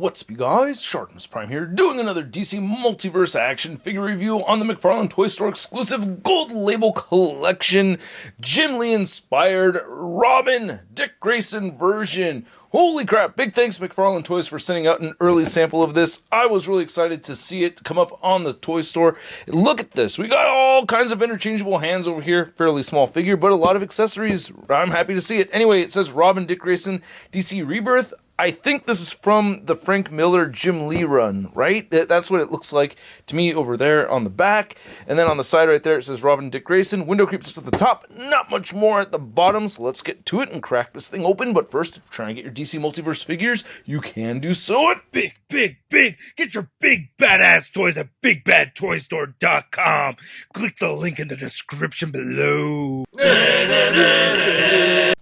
What's up, you guys? ShartimusPrime here, doing another DC Multiverse action figure review on the McFarlaneToyStore exclusive Gold Label Collection Jim Lee inspired Robin Dick Grayson version. Holy crap, big thanks McFarlane Toys for sending out an early sample of this. I was really excited to see it come up on the toy store. Look at this, we got all kinds of interchangeable hands over here, fairly small figure, but a lot of accessories. I'm happy to see it. Anyway, it says Robin Dick Grayson DC Rebirth. I think this is from the Frank Miller Jim Lee run, right? That's what it looks like to me over there on the back. And then on the side right there, it says Robin Dick Grayson. Window creeps to the top, not much more at the bottom. So let's get to it and crack this thing open. But first, if you're trying to get your DC Multiverse figures, you can do so at big. Get your big badass toys at BigBadToyStore.com. Click the link in the description below.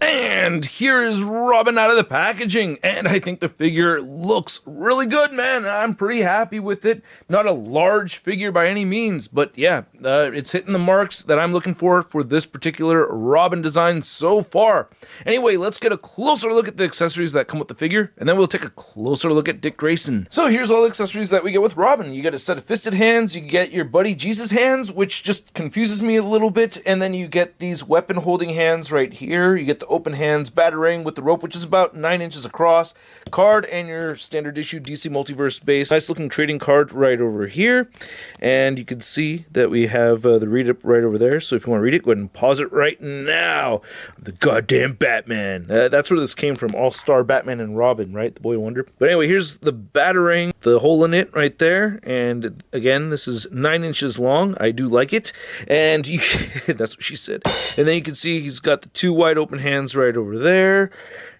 And here is Robin out of the packaging, and I think the figure looks really good, man. I'm pretty happy with it. Not a large figure by any means, but yeah, it's hitting the marks that I'm looking for this particular Robin design so far. Anyway, let's get a closer look at the accessories that come with the figure, and then we'll take a closer look at Dick Grayson. So here's all the accessories that we get with Robin. You get a set of fisted hands, you get your buddy Jesus hands, which just confuses me a little bit, and then you get these weapon holding hands right here. You get the open hands batarang with the rope, which is about 9 inches across, card, and your standard issue DC Multiverse base. Nice looking trading card right over here, and you can see that we have the read up right over there. So if you want to read it, go ahead and pause it right now. The goddamn Batman. That's where this came from, All-Star Batman and Robin, right? The Boy Wonder. But anyway, here's the batarang, the hole in it right there, and again, this is 9 inches long. I do like it, and you that's what she said. And then you can see he's got the two wide open hands right over there,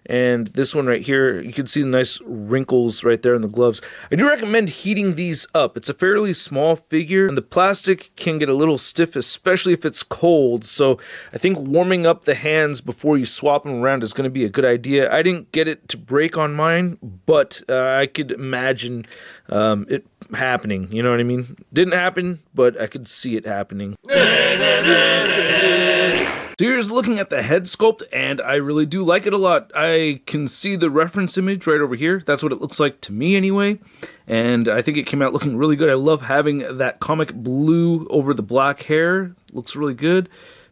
and this one right here, you can see the nice wrinkles right there in the gloves. I do recommend heating these up. It's a fairly small figure, and the plastic can get a little stiff, especially if it's cold, so I think warming up the hands before you swap them around is going to be a good idea. I didn't get it to break on mine, but I could imagine it happening, you know what I mean? Didn't happen, but I could see it happening. So here's looking at the head sculpt, and I really do like it a lot. I can see the reference image right over here. That's what it looks like to me anyway, and I think it came out looking really good. I love having that comic blue over the black hair. Looks really good.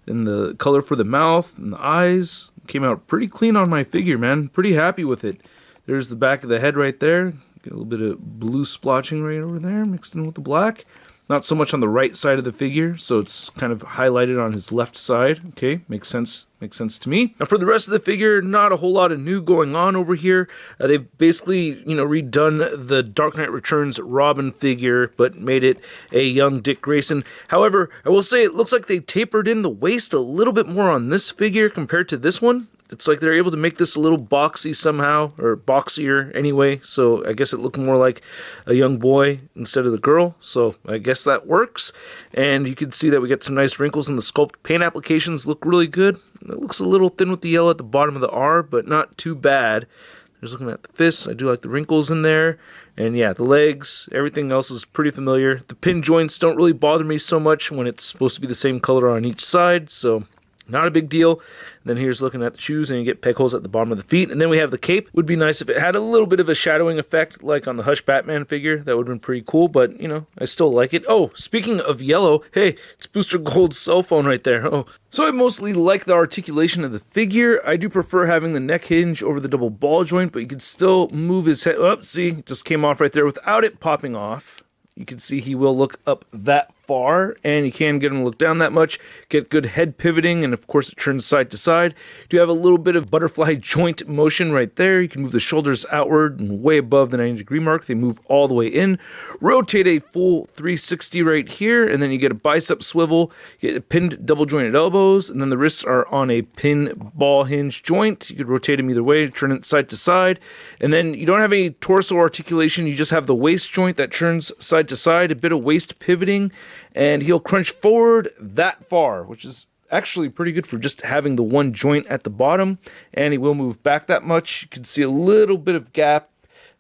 And the color for the mouth and the eyes came out pretty clean on my figure, man. Pretty happy with it. There's the back of the head right there. Get a little bit of blue splotching right over there mixed in with the black. Not so much on the right side of the figure, so it's kind of highlighted on his left side. Okay, makes sense to me. Now for the rest of the figure, not a whole lot of new going on over here. They've basically, redone the Dark Knight Returns Robin figure, but made it a young Dick Grayson. However, I will say it looks like they tapered in the waist a little bit more on this figure compared to this one. It's like they're able to make this a little boxy somehow, or boxier anyway, so I guess it looked more like a young boy instead of the girl, so I guess that works. And you can see that we get some nice wrinkles in the sculpt. Paint applications look really good. It looks a little thin with the yellow at the bottom of the R, but not too bad. Just looking at the fists, I do like the wrinkles in there. And yeah, the legs, everything else is pretty familiar. The pin joints don't really bother me so much when it's supposed to be the same color on each side, so not a big deal. And then here's looking at the shoes, and you get peg holes at the bottom of the feet. And then we have the cape. Would be nice if it had a little bit of a shadowing effect, like on the Hush Batman figure. That would have been pretty cool, but, I still like it. Oh, speaking of yellow, hey, it's Booster Gold's cell phone right there. Oh, so I mostly like the articulation of the figure. I do prefer having the neck hinge over the double ball joint, but you can still move his head. Oh, see, it just came off right there without it popping off. You can see he will look up that far, and you can get him to look down that much, get good head pivoting, and of course it turns side to side. You have a little bit of butterfly joint motion right there. You can move the shoulders outward and way above the 90-degree mark. They move all the way in. Rotate a full 360 right here, and then you get a bicep swivel, you get pinned double jointed elbows, and then the wrists are on a pin ball hinge joint. You could rotate them either way, turn it side to side, and then you don't have any torso articulation. You just have the waist joint that turns side to side, a bit of waist pivoting, and he'll crunch forward that far, which is actually pretty good for just having the one joint at the bottom, and he will move back that much. You can see a little bit of gap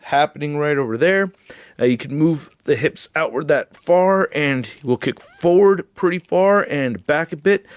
happening right over there. You can move the hips outward that far, and we'll kick forward pretty far and back a bit.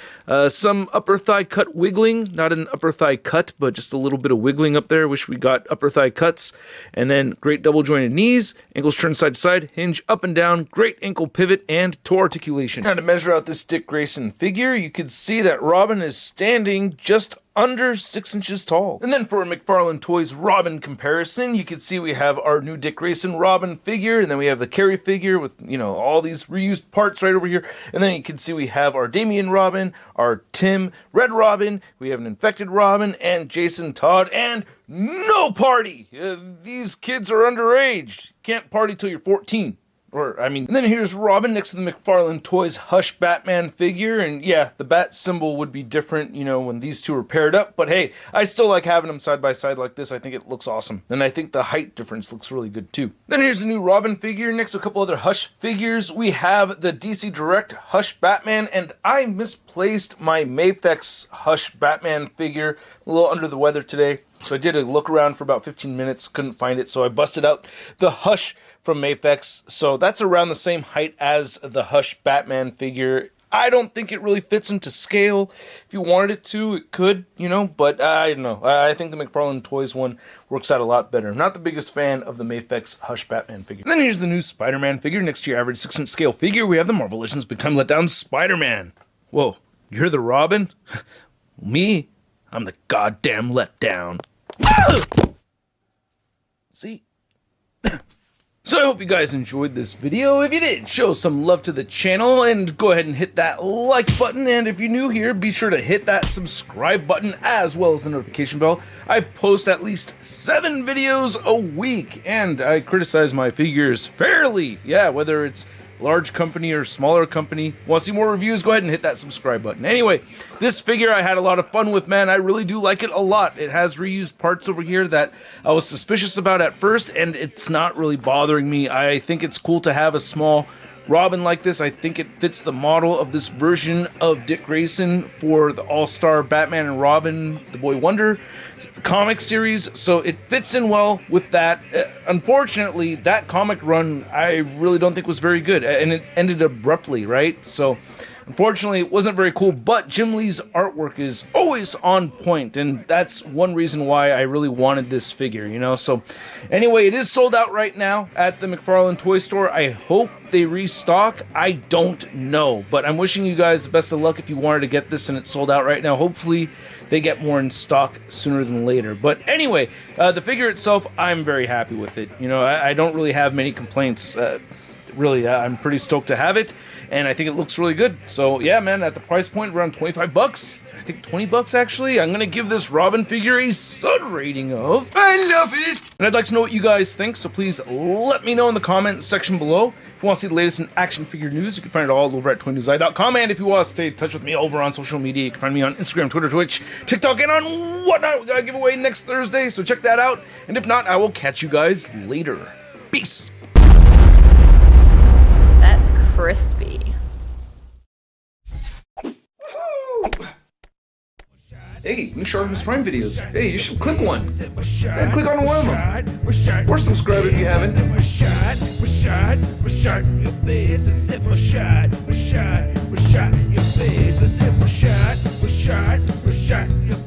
Some upper thigh cut wiggling, not an upper thigh cut, but just a little bit of wiggling up there. Wish we got upper thigh cuts. And then great double jointed knees, ankles turn side to side, hinge up and down, great ankle pivot and toe articulation. Now to measure out this Dick Grayson figure, you can see that Robin is standing just under 6 inches tall. And then for a McFarlane Toys Robin comparison, you can see we have our new Dick Grayson Robin figure, and then we have the Carrie figure with, all these reused parts right over here. And then you can see we have our Damien Robin, our Tim Red Robin, we have an Infected Robin, and Jason Todd, and no party! These kids are underage. Can't party till you're 14. And then here's Robin next to the McFarlane Toys Hush Batman figure, and yeah, the bat symbol would be different, when these two are paired up, but hey, I still like having them side by side like this. I think it looks awesome, and I think the height difference looks really good too. Then here's the new Robin figure, next to a couple other Hush figures. We have the DC Direct Hush Batman, and I misplaced my Mafex Hush Batman figure, a little under the weather today, so I did a look around for about 15 minutes, couldn't find it, so I busted out the Hush from Mafex, so that's around the same height as the Hush Batman figure. I don't think it really fits into scale. If you wanted it to, it could, but I don't know. I think the McFarlane Toys one works out a lot better. I'm not the biggest fan of the Mafex Hush Batman figure. And then here's the new Spider-Man figure. Next to your average 6-inch scale figure, we have the Marvel Legends Big Time Letdown Spider-Man. Whoa, you're the Robin? Me? I'm the goddamn letdown. See? So I hope you guys enjoyed this video. If you did, show some love to the channel and go ahead and hit that like button. And if you're new here, be sure to hit that subscribe button as well as the notification bell. I post at least 7 videos a week and I criticize my figures fairly. Yeah, whether it's large company or smaller company. Want to see more reviews? Go ahead and hit that subscribe button. Anyway, this figure I had a lot of fun with, man. I really do like it a lot. It has reused parts over here that I was suspicious about at first, and it's not really bothering me. I think it's cool to have a small Robin like this. I think it fits the model of this version of Dick Grayson for the All-Star Batman and Robin, The Boy Wonder comic series, so it fits in well with that. Unfortunately, that comic run I really don't think was very good, and it ended abruptly, right? So unfortunately it wasn't very cool, but Jim Lee's artwork is always on point, and that's one reason why I really wanted this figure, So anyway, it is sold out right now at the McFarlaneToyStore. I hope they restock. I don't know, but I'm wishing you guys the best of luck if you wanted to get this and it's sold out right now. Hopefully they get more in stock sooner than later. But anyway, the figure itself, I'm very happy with it. I don't really have many complaints. Really, I'm pretty stoked to have it, and I think it looks really good. So yeah, man, at the price point around $25, I think $20 actually, I'm gonna give this Robin figure a Sun rating of I love it! And I'd like to know what you guys think, so please let me know in the comment section below. If you want to see the latest in action figure news, you can find it all over at toynewseye.com. And if you want to stay in touch with me over on social media, you can find me on Instagram, Twitter, Twitch, TikTok, and on whatnot. We got a giveaway next Thursday, so check that out. And if not, I will catch you guys later. Peace! That's crispy. Hey, new ShartimusPrime videos. Hey, you should click one. Yeah, click on one of them. Or subscribe if you haven't. Your face,